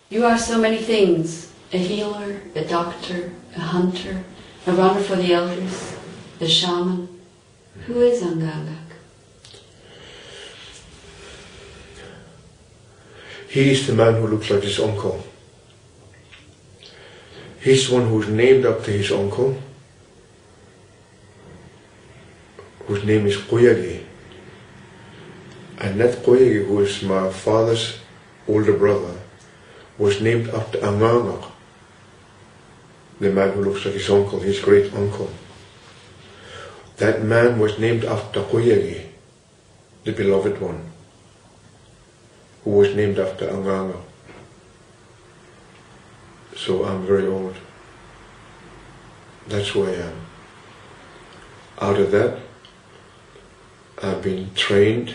You are so many things, a healer, a doctor, a hunter, a runner for the elders, the shaman. Who is Angaangaq? He is the man who looks like his uncle. He's the one who's named after his uncle, whose name is Qoyagi. And that Qoyagi, who is my father's older brother, was named after Angaangaq, the man who looks like his uncle, his great uncle. That man was named after Qoyagi, the beloved one, who was named after Angaangaq. So I'm very old. That's who I am. Out of that, I've been trained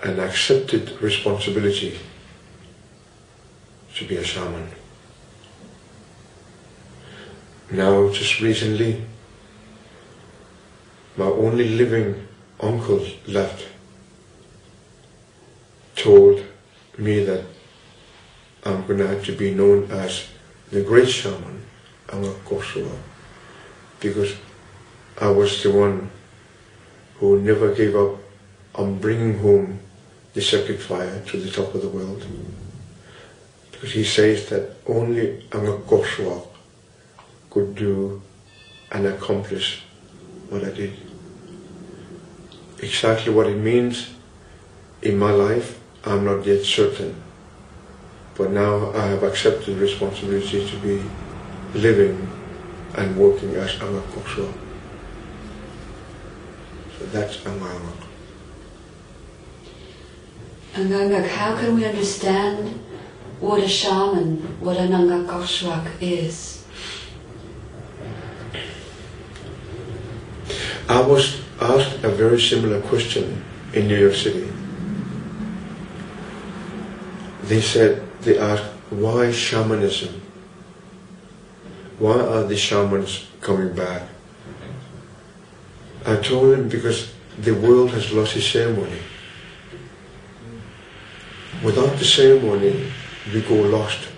and accepted responsibility to be a shaman. Now, just recently, my only living uncle left told me that I'm going to have to be known as the great shaman, Angaangaq, because I was the one who never gave up on bringing home the sacred fire to the top of the world. Because he says that only Angaangaq could do and accomplish what I did. Exactly what it means in my life, I'm not yet certain. But now I have accepted responsibility to be living and working as Angaangaq. So that's Angaangaq. Angaangaq, how can we understand what a shaman, what an Angaangaq is? I was asked a very similar question in New York City. They asked, why shamanism? Why are the shamans coming back? I told them because the world has lost its ceremony. Without the ceremony, we go lost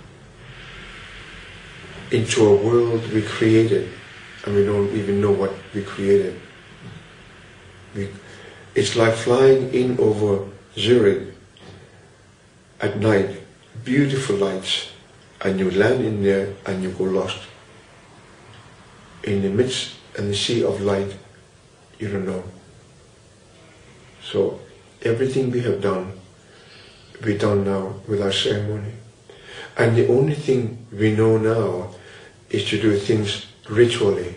into a world we created, and we don't even know what we created. It's like flying in over Zurich at night, beautiful lights, and you land in there and you go lost. In the midst and the sea of light, you don't know. So everything we have done, we've done now with our ceremony. And the only thing we know now is to do things ritually,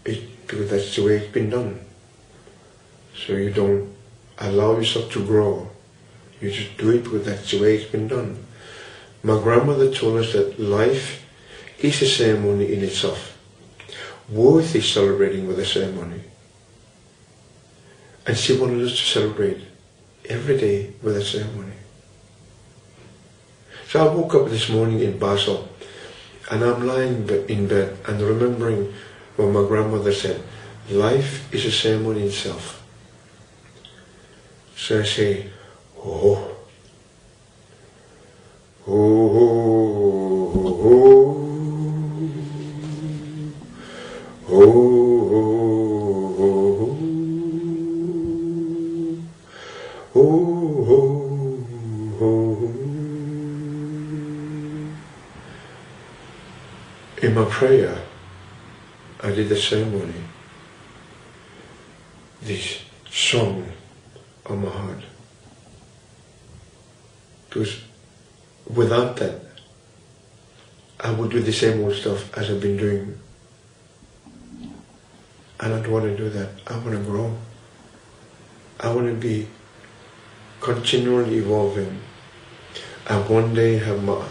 because that's the way it's been done. So you don't allow yourself to grow. You just do it because that's the way it's been done. My grandmother told us that life is a ceremony in itself, worthy celebrating with a ceremony. And she wanted us to celebrate every day with a ceremony. So I woke up this morning in Basel, and I'm lying in bed and remembering what my grandmother said, life is a ceremony in itself. So I say, oh, oh, oh, oh, oh, oh, oh. In my prayer, I did the ceremony, this song on my heart. Because without that, I would do the same old stuff as I've been doing. And I don't want to do that. I want to grow. I want to be continually evolving. And one day have my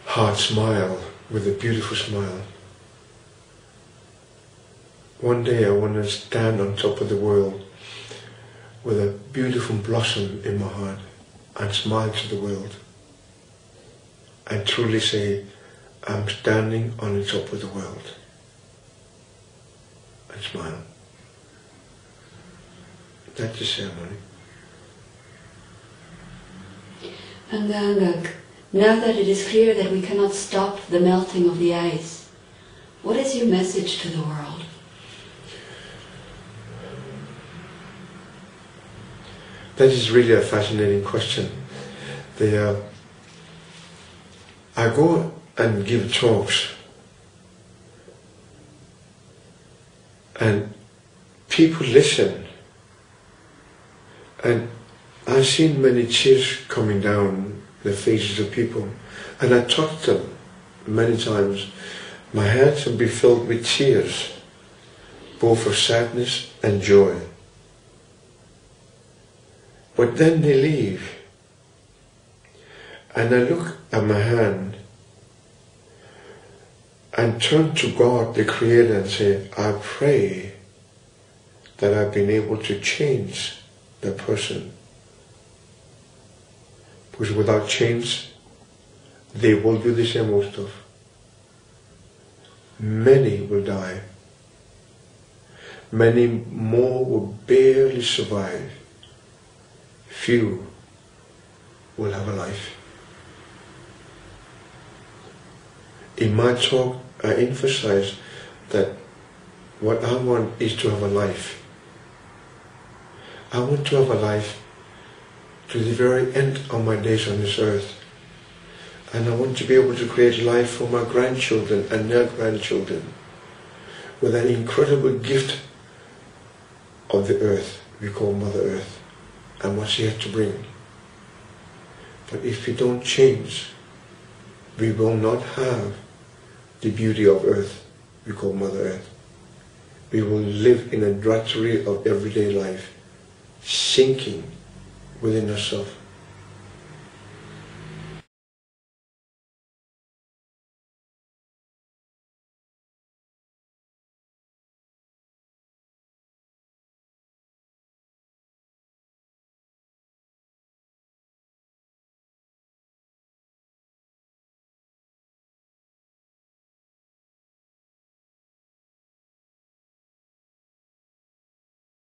heart smile with a beautiful smile. One day I want to stand on top of the world with a beautiful blossom in my heart and smile to the world and truly say, I'm standing on the top of the world, and smile. That's the ceremony. Angaangaq, now that it is clear that we cannot stop the melting of the ice, what is your message to the world? That is really a fascinating question. I go and give talks, and people listen, and I've seen many tears coming down the faces of people, and I talk to them many times. My heart can be filled with tears, both of sadness and joy. But then they leave, and I look at my hand and turn to God, the Creator, and say, I pray that I've been able to change the person. Because without change, they will do the same old stuff. Many will die. Many more will barely survive. Few will have a life. In my talk, I emphasize that what I want is to have a life. I want to have a life to the very end of my days on this earth. And I want to be able to create life for my grandchildren and their grandchildren with an incredible gift of the earth we call Mother Earth and what she had to bring. But if we don't change, we will not have the beauty of earth we call Mother Earth. We will live in a drudgery of everyday life, sinking within ourselves.